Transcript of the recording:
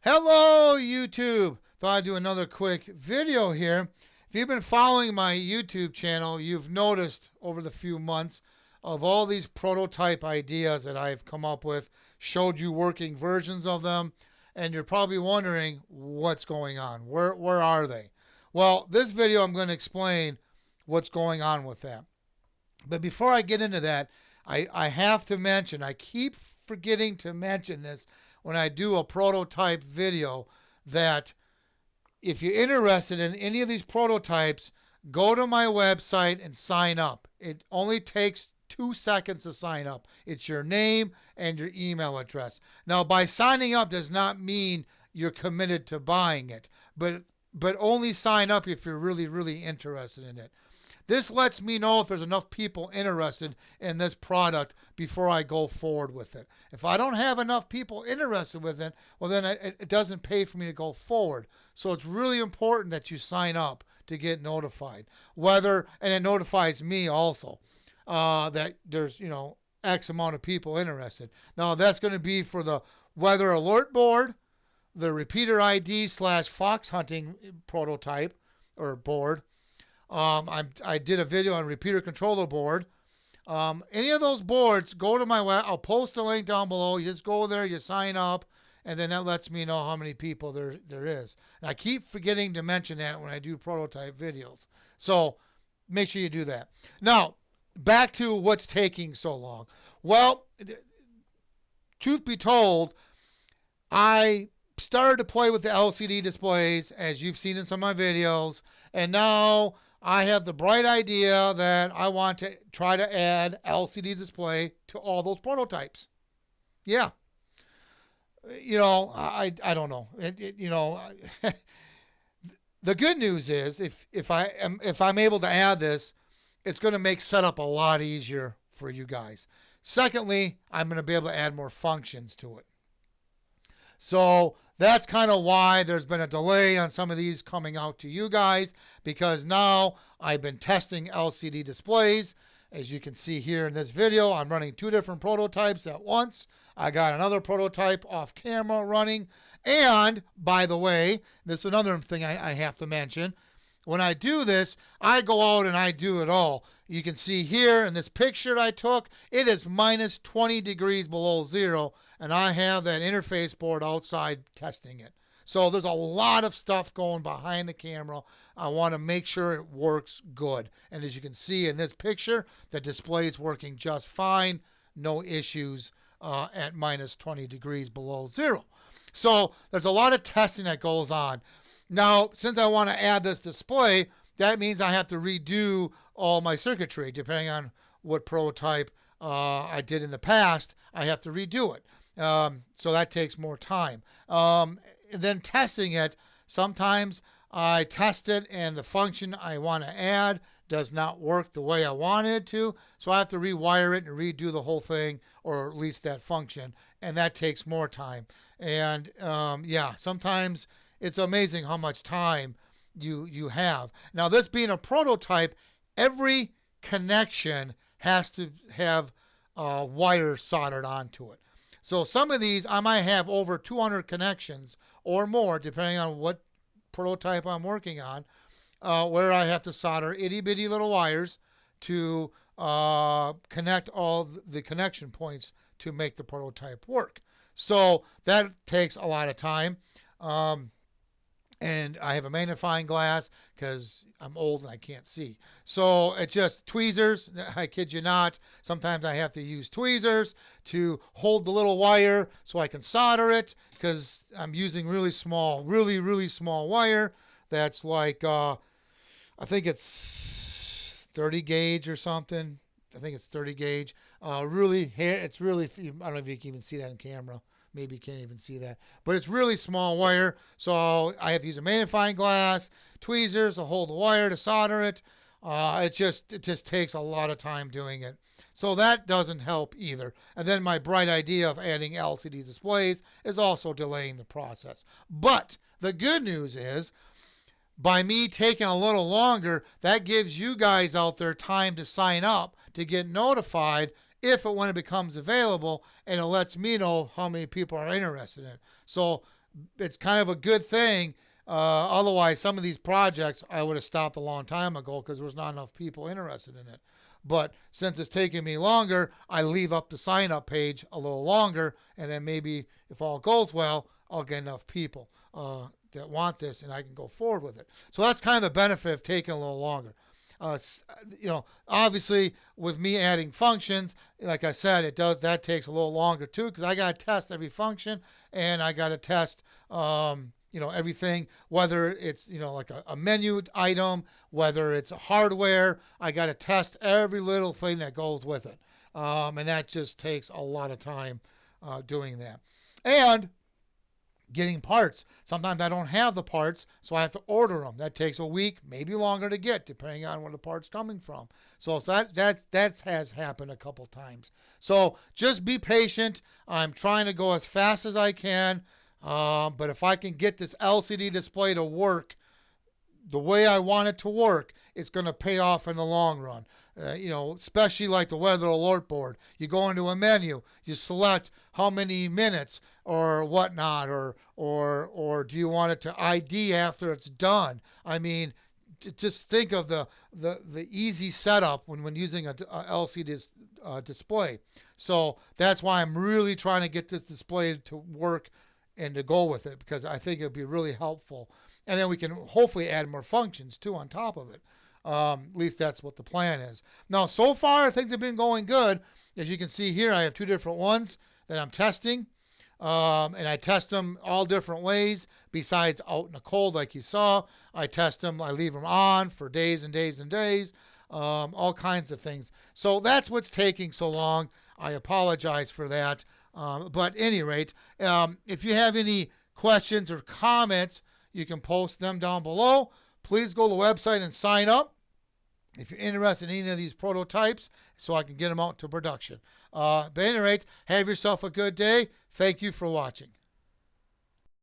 Hello, YouTube. Thought I'd do another quick video here. If you've been following my YouTube channel, you've noticed over the few months of all these prototype ideas that I've come up with, showed you working versions of them, and you're probably wondering what's going on. Where are they? Well, this video I'm going to explain what's going on with that. But before I get into that, I have to mention, I keep forgetting to mention this when I do a prototype video, that if you're interested in any of these prototypes, go to my website and sign up. It only takes 2 seconds to sign up. It's your name and your email address. Now, by signing up does not mean you're committed to buying it, but only sign up if you're really interested in it. This lets me know if there's enough people interested in this product before I go forward with it. If I don't have enough people interested with it, well, then it doesn't pay for me to go forward. So it's really important that you sign up to get notified. And it notifies me also that there's, X amount of people interested. Now, that's going to be for the weather alert board, the repeater ID/fox hunting prototype or board. I did a video on repeater controller board. Any of those boards, go to my web. I'll post a link down below. You just go there, you sign up, and then that lets me know how many people there is. And I keep forgetting to mention that when I do prototype videos. So make sure you do that. Now, back to what's taking so long. Well, truth be told, I started to play with the LCD displays, as you've seen in some of my videos, and now I have the bright idea that I want to try to add LCD display to all those prototypes. Yeah. I don't know. The good news is if I'm able to add this, it's going to make setup a lot easier for you guys. Secondly, I'm going to be able to add more functions to it. So that's kind of why there's been a delay on some of these coming out to you guys, because now I've been testing LCD displays. As you can see here in this video, I'm running 2 different prototypes at once. I got another prototype off camera running. And by the way, this is another thing I have to mention. When I do this, I go out and I do it all. You can see here in this picture I took, it is minus 20 degrees below zero, and I have that interface board outside testing it. So there's a lot of stuff going behind the camera. I want to make sure it works good. And as you can see in this picture, the display is working just fine. No issues at minus 20 degrees below zero. So there's a lot of testing that goes on. Now, since I want to add this display, that means I have to redo all my circuitry. Depending on what prototype I did in the past, I have to redo it. So that takes more time. Then testing it, sometimes I test it and the function I want to add does not work the way I wanted it to. So I have to rewire it and redo the whole thing, or at least that function. And that takes more time. And sometimes it's amazing how much time you have. Now, this being a prototype, every connection has to have wire soldered onto it. So some of these, I might have over 200 connections or more, depending on what prototype I'm working on, where I have to solder itty-bitty little wires to connect all the connection points to make the prototype work. So that takes a lot of time. And I have a magnifying glass because I'm old and I can't see. So it's just tweezers. I kid you not. Sometimes I have to use tweezers to hold the little wire so I can solder it, because I'm using really small wire. That's like, I think it's 30 gauge or something. I think it's 30 gauge. It's really, I don't know if you can even see that in camera. Maybe you can't even see that. But it's really small wire, so I have to use a magnifying glass, tweezers to hold the wire to solder it. It just takes a lot of time doing it. So that doesn't help either. And then my bright idea of adding LCD displays is also delaying the process. But the good news is, by me taking a little longer, that gives you guys out there time to sign up to get notified when it becomes available, and it lets me know how many people are interested in it. So it's kind of a good thing. Otherwise, some of these projects I would have stopped a long time ago because there was not enough people interested in it. But since it's taking me longer, I leave up the sign up page a little longer, and then maybe if all goes well, I'll get enough people that want this, and I can go forward with it. So that's kind of the benefit of taking a little longer. Obviously with me adding functions, like I said, that takes a little longer too, because I got to test every function, and I got to test everything, whether it's like a menu item, whether it's a hardware. I got to test every little thing that goes with it, and that just takes a lot of time doing that. And getting parts. Sometimes I don't have the parts, so I have to order them. That takes a week, maybe longer to get, depending on where the part's coming from. So that has happened a couple times. So just be patient. I'm trying to go as fast as I can, but if I can get this LCD display to work the way I want it to work, it's going to pay off in the long run. Especially like the weather alert board. You go into a menu, you select how many minutes or whatnot, or do you want it to ID after it's done? I mean, just think of the easy setup when using a LCD display. So that's why I'm really trying to get this display to work and to go with it, because I think it'd be really helpful. And then we can hopefully add more functions too on top of it. At least that's what the plan is. Now, so far, things have been going good. As you can see here, I have two different ones that I'm testing. And I test them all different ways. Besides out in the cold, like you saw, I test them. I leave them on for days and days and days. All kinds of things. So that's what's taking so long. I apologize for that. But at any rate, if you have any questions or comments, you can post them down below. Please go to the website and sign up if you're interested in any of these prototypes, so I can get them out to production. But at any rate, have yourself a good day. Thank you for watching.